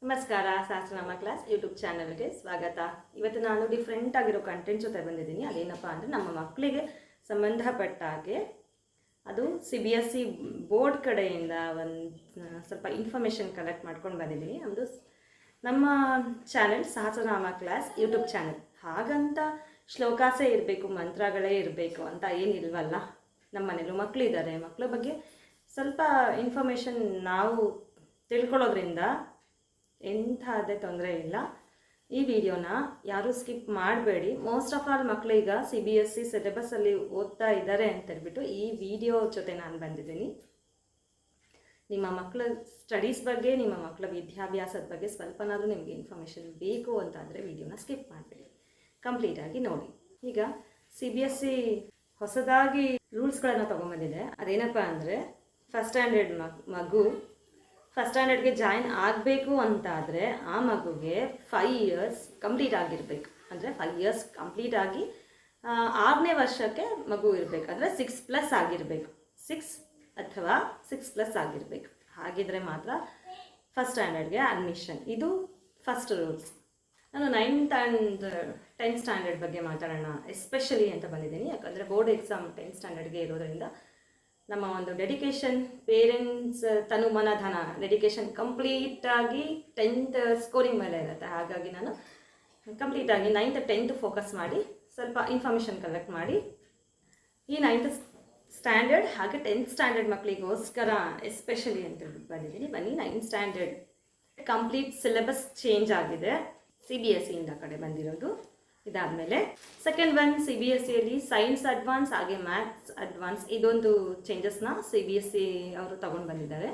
ನಮಸ್ಕಾರ. ಸಹಸ್ರನಾಮ class YouTube ಚಾನಲ್ಗೆ ಸ್ವಾಗತ. ಇವತ್ತು ನಾನು ಡಿಫ್ರೆಂಟ್ ಆಗಿರೋ ಕಂಟೆಂಟ್ ಜೊತೆ ಬಂದಿದ್ದೀನಿ. ಅದೇನಪ್ಪ ಅಂದರೆ ನಮ್ಮ ಮಕ್ಕಳಿಗೆ ಸಂಬಂಧಪಟ್ಟ ಹಾಗೆ ಅದು CBSE ಬೋರ್ಡ್ ಕಡೆಯಿಂದ ಒಂದು ಸ್ವಲ್ಪ ಇನ್ಫಾರ್ಮೇಷನ್ ಕಲೆಕ್ಟ್ ಮಾಡ್ಕೊಂಡು ಬಂದಿದ್ದೀನಿ. ನಮ್ಮದು ನಮ್ಮ ಚಾನೆಲ್ ಸಹಸ್ರನಾಮ ಕ್ಲಾಸ್ ಯೂಟ್ಯೂಬ್ ಚಾನೆಲ್. ಹಾಗಂತ ಶ್ಲೋಕಾಸೇ ಇರಬೇಕು, ಮಂತ್ರಗಳೇ ಇರಬೇಕು ಅಂತ ಏನಿಲ್ವಲ್ಲ. ನಮ್ಮ ಮನೇಲೂ ಮಕ್ಕಳಿದ್ದಾರೆ. ಮಕ್ಕಳ ಬಗ್ಗೆ ಸ್ವಲ್ಪ ಇನ್ಫಾರ್ಮೇಷನ್ ನಾವು ತಿಳ್ಕೊಳ್ಳೋದ್ರಿಂದ ಎಂಥದೇ ತೊಂದರೆ ಇಲ್ಲ. ಈ ವಿಡಿಯೋನ ಯಾರೂ ಸ್ಕಿಪ್ ಮಾಡಬೇಡಿ. ಮೋಸ್ಟ್ ಆಫ್ ಆಲ್ ಮಕ್ಕಳು ಈಗ CBSE ಸಿಲೆಬಸ್ಸಲ್ಲಿ ಓದ್ತಾ ಇದ್ದಾರೆ ಅಂತೇಳ್ಬಿಟ್ಟು ಈ ವಿಡಿಯೋ ಜೊತೆ ನಾನು ಬಂದಿದ್ದೀನಿ. ನಿಮ್ಮ ಮಕ್ಕಳ ಸ್ಟಡೀಸ್ ಬಗ್ಗೆ, ನಿಮ್ಮ ಮಕ್ಕಳ ವಿದ್ಯಾಭ್ಯಾಸದ ಬಗ್ಗೆ ಸ್ವಲ್ಪನಾದರೂ ನಿಮಗೆ ಇನ್ಫಾರ್ಮೇಷನ್ ಬೇಕು ಅಂತಾದರೆ ವಿಡಿಯೋನ ಸ್ಕಿಪ್ ಮಾಡಬೇಡಿ, ಕಂಪ್ಲೀಟಾಗಿ ನೋಡಿ. ಈಗ CBSE ಹೊಸದಾಗಿ ರೂಲ್ಸ್ಗಳನ್ನು ತೊಗೊಂಬಂದಿದೆ. ಅದೇನಪ್ಪ ಅಂದರೆ ಫಸ್ಟ್ ಸ್ಟ್ಯಾಂಡರ್ಡ್ ಮಗು ಫಸ್ಟ್ ಸ್ಟ್ಯಾಂಡರ್ಡ್ಗೆ ಜಾಯಿನ್ ಆಗಬೇಕು ಅಂತಾದರೆ ಆ ಮಗುಗೆ 5 ಇಯರ್ಸ್ ಕಂಪ್ಲೀಟ್ ಆಗಿರಬೇಕು. ಅಂದರೆ 5 ಇಯರ್ಸ್ ಕಂಪ್ಲೀಟ್ ಆಗಿ 6ನೇ ವರ್ಷಕ್ಕೆ ಮಗು ಇರಬೇಕು. ಅಂದರೆ 6+ ಆಗಿರಬೇಕು. 6 ಅಥವಾ 6+ ಆಗಿರಬೇಕು. ಹಾಗಿದ್ರೆ ಮಾತ್ರ ಫಸ್ಟ್ ಸ್ಟ್ಯಾಂಡರ್ಡ್ಗೆ ಅಡ್ಮಿಷನ್. ಇದು ಫಸ್ಟ್ ರೂಲ್ಸ್. ನಾನು 9th ಆ್ಯಂಡ್ 10th ಸ್ಟ್ಯಾಂಡರ್ಡ್ ಬಗ್ಗೆ ಮಾತಾಡೋಣ ಎಸ್ಪೆಷಲಿ ಅಂತ ಬಂದಿದ್ದೀನಿ. ಯಾಕಂದರೆ ಬೋರ್ಡ್ ಎಕ್ಸಾಮ್ 10th ಸ್ಟ್ಯಾಂಡರ್ಡ್ಗೆ ಇರೋದರಿಂದ ನಮ್ಮ ಒಂದು ಡೆಡಿಕೇಶನ್, ಪೇರೆಂಟ್ಸ್ ತನು ಮನ ಧನ ಡೆಡಿಕೇಶನ್ ಕಂಪ್ಲೀಟಾಗಿ 10th ಸ್ಕೋರಿಂಗ್ ಮೇಲೆ ಇರುತ್ತೆ. ಹಾಗಾಗಿ ನಾನು ಕಂಪ್ಲೀಟಾಗಿ 9th 10th ಫೋಕಸ್ ಮಾಡಿ ಸ್ವಲ್ಪ ಇನ್ಫಾರ್ಮೇಷನ್ ಕಲೆಕ್ಟ್ ಮಾಡಿ ಈ 9th ಸ್ಟ್ಯಾಂಡರ್ಡ್ ಹಾಗೆ 10th ಸ್ಟ್ಯಾಂಡರ್ಡ್ ಮಕ್ಕಳಿಗೋಸ್ಕರ ಎಸ್ಪೆಷಲಿ ಅಂತ ಬಂದಿದ್ದೀನಿ. ಬನ್ನಿ. 9th standard complete syllabus change ಆಗಿದೆ, CBSEಯಿಂದ ಕಡೆ ಬಂದಿರೋದು. ಇದಾದಮೇಲೆ ಸೆಕೆಂಡ್ ಒನ್, CBSEಯಲ್ಲಿ ಸೈನ್ಸ್ ಅಡ್ವಾನ್ಸ್ ಹಾಗೆ ಮ್ಯಾಥ್ಸ್ ಅಡ್ವಾನ್ಸ್ ಇದೊಂದು ಚೇಂಜಸ್ನ CBSE ಅವರು ತಗೊಂಡು ಬಂದಿದ್ದಾರೆ.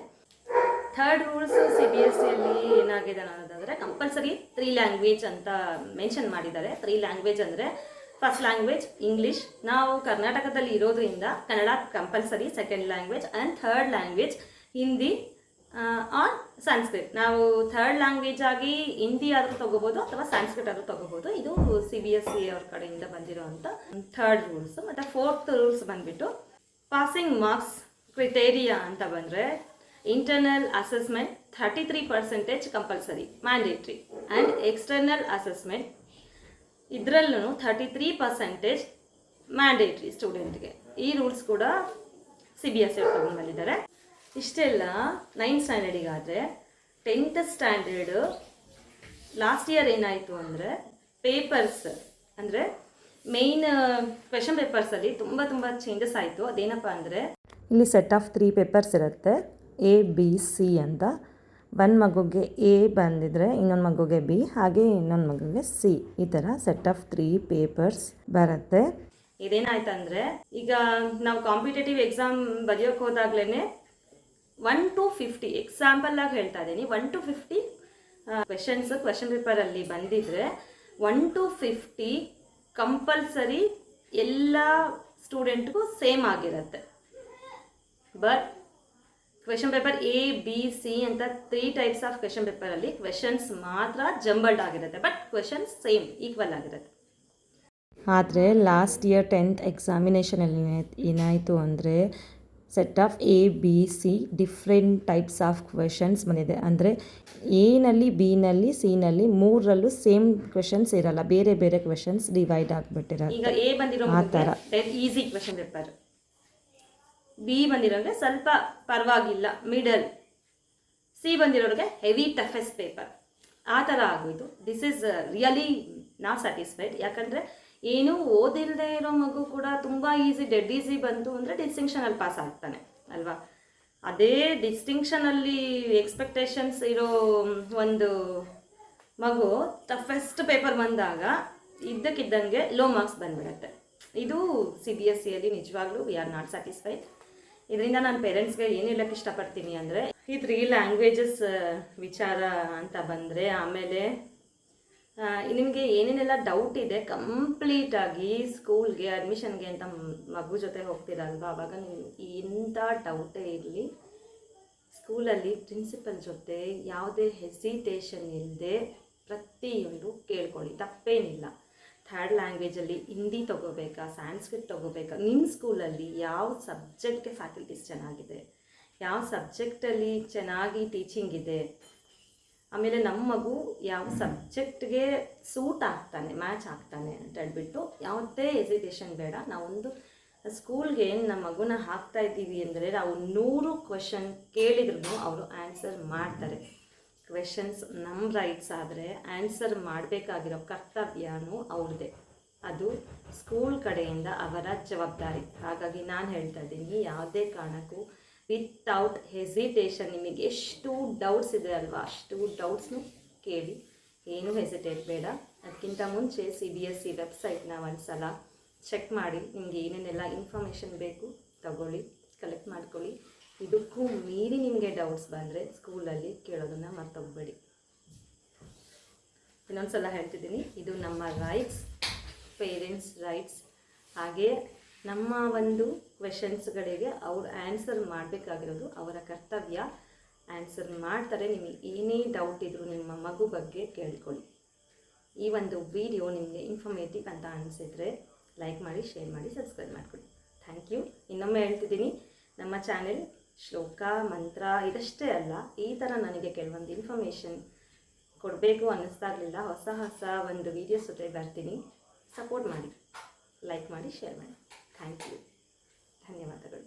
ಥರ್ಡ್ ರೂಲ್ಸ್ CBSEಯಲ್ಲಿ ಏನಾಗಿದೆ ಅನ್ನೋದಾದರೆ ಕಂಪಲ್ಸರಿ 3 ಲ್ಯಾಂಗ್ವೇಜ್ ಅಂತ ಮೆನ್ಷನ್ ಮಾಡಿದ್ದಾರೆ. 3 ಲ್ಯಾಂಗ್ವೇಜ್ ಅಂದರೆ ಫಸ್ಟ್ ಲ್ಯಾಂಗ್ವೇಜ್ ಇಂಗ್ಲೀಷ್. ನಾವು ಕರ್ನಾಟಕದಲ್ಲಿ ಇರೋದ್ರಿಂದ Kannada compulsory, second language and third language Hindi or Sanskrit. ನಾವು ಥರ್ಡ್ ಲ್ಯಾಂಗ್ವೇಜ್ ಆಗಿ ಹಿಂದಿ ಆದರೂ ತೊಗೋಬೋದು ಅಥವಾ ಸಂಸ್ಕೃತ್ ಆದರೂ ತೊಗೋಬೋದು. ಇದು CBSE ಅವ್ರ ಕಡೆಯಿಂದ ಬಂದಿರೋವಂಥ ಥರ್ಡ್ ರೂಲ್ಸ್. ಮತ್ತು ಫೋರ್ತ್ ರೂಲ್ಸ್ ಬಂದುಬಿಟ್ಟು ಪಾಸಿಂಗ್ ಮಾರ್ಕ್ಸ್ ಕ್ರಿಟೇರಿಯಾ ಅಂತ ಬಂದರೆ internal assessment 33% compulsory mandatory and external assessment ಇದರಲ್ಲೂ 33% ಮ್ಯಾಂಡೇಟ್ರಿ ಸ್ಟೂಡೆಂಟ್ಗೆ. ಈ ರೂಲ್ಸ್ ಕೂಡ CBSE ಅವ್ರು ತಗೊಂಡು ಬಂದಿದ್ದಾರೆ. ಇಷ್ಟೆಲ್ಲ 9th ಸ್ಟ್ಯಾಂಡರ್ಡಿಗಾದರೆ 10th standard last year ಏನಾಯಿತು ಅಂದರೆ ಪೇಪರ್ಸ್ ಅಂದರೆ ಮೇಯ್ನ್ ಕ್ವೆಶನ್ ಪೇಪರ್ಸಲ್ಲಿ ತುಂಬ ಚೇಂಜಸ್ ಆಯಿತು. ಅದೇನಪ್ಪ ಅಂದರೆ ಇಲ್ಲಿ ಸೆಟ್ ಆಫ್ 3 ಪೇಪರ್ಸ್ ಇರುತ್ತೆ, ABC ಅಂತ. ಒಂದು ಮಗುಗೆ A ಬಂದಿದ್ರೆ ಇನ್ನೊಂದು ಮಗುಗೆ B, ಹಾಗೆ ಇನ್ನೊಂದು ಮಗುಗೆ C. ಈ ಥರ ಸೆಟ್ ಆಫ್ 3 ಪೇಪರ್ಸ್ ಬರುತ್ತೆ. ಇದೇನಾಯ್ತಂದರೆ ಈಗ ನಾವು ಕಾಂಪಿಟೇಟಿವ್ ಎಕ್ಸಾಮ್ ಬರೆಯೋಕ್ಕೆ ಹೋದಾಗ್ಲೇ 1 to 50 ಎಕ್ಸಾಂಪಲ್ ಆಗಿ ಹೇಳ್ತಾ ಇದ್ದೀನಿ. 1 to 50 ಕ್ವೆಶನ್ ಪೇಪರಲ್ಲಿ ಬಂದಿದ್ರೆ 1 to 50 ಕಂಪಲ್ಸರಿ ಎಲ್ಲ ಸ್ಟೂಡೆಂಟ್ಗೂ ಸೇಮ್ ಆಗಿರುತ್ತೆ. ಬಟ್ ಕ್ವೆಶನ್ ಪೇಪರ್ ABC ಅಂತ 3 ಟೈಪ್ಸ್ ಆಫ್ ಕ್ವೆಶನ್ ಪೇಪರಲ್ಲಿ ಕ್ವೆಶನ್ಸ್ ಮಾತ್ರ ಜಂಬಲ್ಡ್ ಆಗಿರುತ್ತೆ, ಬಟ್ ಕ್ವೆಶನ್ಸ್ ಸೇಮ್ ಈಕ್ವಲ್ ಆಗಿರುತ್ತೆ. ಆದರೆ ಲಾಸ್ಟ್ ಇಯರ್ 10th ಎಕ್ಸಾಮಿನೇಷನಲ್ಲಿ ಏನಾಯಿತು ಅಂದರೆ set of ABC different types of questions ಬಂದಿದೆ. ಅಂದರೆ ಎನಲ್ಲಿ, ಬಿನಲ್ಲಿ, ಸಿನಲ್ಲಿ ಮೂರರಲ್ಲೂ ಸೇಮ್ ಕ್ವೆಶನ್ಸ್ ಇರಲ್ಲ, ಬೇರೆ ಬೇರೆ ಕ್ವೆಶನ್ಸ್ ಡಿವೈಡ್ ಆಗಿಬಿಟ್ಟಿರೋದು. ಈಗ A ಬಂದಿರೋ ಆ ಥರ ಈಸಿ ಕ್ವೆಶನ್ ಪೇಪರ್, B ಬಂದಿರೋರಿಗೆ ಸ್ವಲ್ಪ ಪರವಾಗಿಲ್ಲ ಮಿಡಲ್, C ಬಂದಿರೋರಿಗೆ ಹೆವಿ ಟಫೆಸ್ಟ್ ಪೇಪರ್. ಆ ಥರ ಆಗೋಯ್ತು. This is really not satisfied. ಯಾಕಂದರೆ ಏನೂ ಓದಿಲ್ಲದೆ ಇರೋ ಮಗು ಕೂಡ ತುಂಬ ಈಸಿ, ಡೆಡ್ ಈಸಿ ಬಂತು ಅಂದರೆ ಡಿಸ್ಟಿಂಕ್ಷನಲ್ಲಿ ಪಾಸ್ ಆಗ್ತಾನೆ ಅಲ್ವಾ. ಅದೇ ಡಿಸ್ಟಿಂಕ್ಷನಲ್ಲಿ ಎಕ್ಸ್ಪೆಕ್ಟೇಷನ್ಸ್ ಇರೋ ಒಂದು ಮಗು ಟಫೆಸ್ಟ್ ಪೇಪರ್ ಬಂದಾಗ ಇದ್ದಕ್ಕಿದ್ದಂಗೆ ಲೋ ಮಾರ್ಕ್ಸ್ ಬಂದ್ಬಿಡುತ್ತೆ. ಇದು CBSEಯಲ್ಲಿ ನಿಜವಾಗ್ಲೂ ವಿ ಆರ್ ನಾಟ್ ಸ್ಯಾಟಿಸ್ಫೈಡ್. ಇದರಿಂದ ನಾನು ಪೇರೆಂಟ್ಸ್ಗೆ ಏನು ಹೇಳೋಕ್ಕೆ ಇಷ್ಟಪಡ್ತೀನಿ ಅಂದರೆ ಈ 3 ಲ್ಯಾಂಗ್ವೇಜಸ್ ವಿಚಾರ ಅಂತ ಬಂದರೆ, ಆಮೇಲೆ ನಿಮಗೆ ಏನೇನೆಲ್ಲ ಡೌಟ್ ಇದೆ ಕಂಪ್ಲೀಟಾಗಿ ಸ್ಕೂಲ್ಗೆ ಅಡ್ಮಿಷನ್ಗೆ ಅಂತ ಮಗು ಜೊತೆ ಹೋಗ್ತೀರಲ್ವ, ಆವಾಗ ನೀವು ಎಂಥ ಡೌಟೇ ಇರಲಿ ಸ್ಕೂಲಲ್ಲಿ ಪ್ರಿನ್ಸಿಪಲ್ ಜೊತೆ ಯಾವುದೇ ಹೆಸಿಟೇಷನ್ ಇಲ್ಲದೆ ಪ್ರತಿಯೊಂದು ಕೇಳ್ಕೊಳ್ಳಿ, ತಪ್ಪೇನಿಲ್ಲ. ಥರ್ಡ್ ಲ್ಯಾಂಗ್ವೇಜಲ್ಲಿ ಹಿಂದಿ ತೊಗೋಬೇಕಾ, ಸಂಸ್ಕೃತ್ ತೊಗೋಬೇಕಾ, ನಿಮ್ಮ ಸ್ಕೂಲಲ್ಲಿ ಯಾವ ಸಬ್ಜೆಕ್ಟ್ಗೆ ಫ್ಯಾಕಲ್ಟೀಸ್ ಚೆನ್ನಾಗಿದೆ, ಯಾವ ಸಬ್ಜೆಕ್ಟಲ್ಲಿ ಚೆನ್ನಾಗಿ ಟೀಚಿಂಗ್ ಇದೆ, ಆಮೇಲೆ ನಮ್ಮ ಮಗು ಯಾವ ಸಬ್ಜೆಕ್ಟ್ಗೆ ಸೂಟ್ ಆಗ್ತಾನೆ, ಮ್ಯಾಚ್ ಆಗ್ತಾನೆ ಅಂತ ಹೇಳ್ಬಿಟ್ಟು ಯಾವುದೇ ಎಸಿಟೇಷನ್ ಬೇಡ. ನಾವೊಂದು ಸ್ಕೂಲ್ಗೆ ನಮ್ಮ ಮಗುನ ಹಾಕ್ತಾ ಇದ್ದೀವಿ ಅಂದರೆ ನಾವು 100 ಕ್ವೆಶನ್ ಕೇಳಿದ್ರು ಅವರು ಆನ್ಸರ್ ಮಾಡ್ತಾರೆ. ಕ್ವೆಶನ್ಸ್ ನಮ್ಮ ರೈಟ್ಸ್ ಆದರೆ ಆನ್ಸರ್ ಮಾಡಬೇಕಾಗಿರೋ ಕರ್ತವ್ಯನೂ ಅವ್ರದ್ದೇ. ಅದು ಸ್ಕೂಲ್ ಕಡೆಯಿಂದ ಅವರ ಜವಾಬ್ದಾರಿ. ಹಾಗಾಗಿ ನಾನು ಹೇಳ್ತಾ ಇದ್ದೀನಿ, ಯಾವುದೇ ಕಾರಣಕ್ಕೂ ವಿತೌಟ್ ಹೆಸಿಟೇಷನ್ ನಿಮಗೆ ಎಷ್ಟು ಡೌಟ್ಸ್ ಇದೆ ಅಲ್ವಾ ಅಷ್ಟು ಡೌಟ್ಸ್ನು ಕೇಳಿ, ಏನೂ ಹೆಸಿಟೇಟ್ ಬೇಡ. ಅದಕ್ಕಿಂತ ಮುಂಚೆ CBSE ವೆಬ್ಸೈಟ್ನ ಒಂದು ಸಲ ಚೆಕ್ ಮಾಡಿ, ನಿಮಗೆ ಏನೇನೆಲ್ಲ ಇನ್ಫಾರ್ಮೇಷನ್ ಬೇಕು ತಗೊಳ್ಳಿ, ಕಲೆಕ್ಟ್ ಮಾಡ್ಕೊಳ್ಳಿ. ಇದಕ್ಕೂ ಮೀರಿ ನಿಮಗೆ ಡೌಟ್ಸ್ ಬಂದರೆ ಸ್ಕೂಲಲ್ಲಿ ಕೇಳೋದನ್ನು ಮರ್ತೋಗ್ಬೇಡಿ. ಇನ್ನೊಂದು ಸಲ ಹೇಳ್ತಿದ್ದೀನಿ, ಇದು ನಮ್ಮ ರೈಟ್ಸ್, ಪೇರೆಂಟ್ಸ್ ರೈಟ್ಸ್. ಹಾಗೆ ನಮ್ಮ ಒಂದು ಕ್ವೆಶನ್ಸ್ಗಳಿಗೆ ಅವ್ರು ಆನ್ಸರ್ ಮಾಡಬೇಕಾಗಿರೋದು ಅವರ ಕರ್ತವ್ಯ. ಆನ್ಸರ್ ಮಾಡ್ತಾರೆ. ನಿಮಗೆ ಏನೇ ಡೌಟ್ ಇದ್ದರೂ ನಿಮ್ಮ ಮಗು ಬಗ್ಗೆ ಕೇಳಿಕೊಳ್ಳಿ. ಈ ಒಂದು ವಿಡಿಯೋ ನಿಮಗೆ ಇನ್ಫಾರ್ಮೇಟಿವ್ ಅಂತ ಅನಿಸಿದರೆ ಲೈಕ್ ಮಾಡಿ, ಶೇರ್ ಮಾಡಿ, ಸಬ್ಸ್ಕ್ರೈಬ್ ಮಾಡಿಕೊಡಿ. Thank you. ಇನ್ನೊಮ್ಮೆ ಹೇಳ್ತಿದ್ದೀನಿ, ನಮ್ಮ ಚಾನೆಲ್ ಶ್ಲೋಕ, ಮಂತ್ರ ಇದಷ್ಟೇ ಅಲ್ಲ, ಈ ಥರ ನನಗೆ ಕೆಲವೊಂದು ಇನ್ಫಾರ್ಮೇಷನ್ ಕೊಡಬೇಕು ಅನ್ನಿಸ್ತಾಗಲಿಲ್ಲ. ಹೊಸ ಹೊಸ ಒಂದು ವೀಡಿಯೋಸ್ ಜೊತೆ ಬರ್ತೀನಿ. ಸಪೋರ್ಟ್ ಮಾಡಿ, ಲೈಕ್ ಮಾಡಿ, ಶೇರ್ ಮಾಡಿ. Thank you. ಧನ್ಯವಾದಗಳು.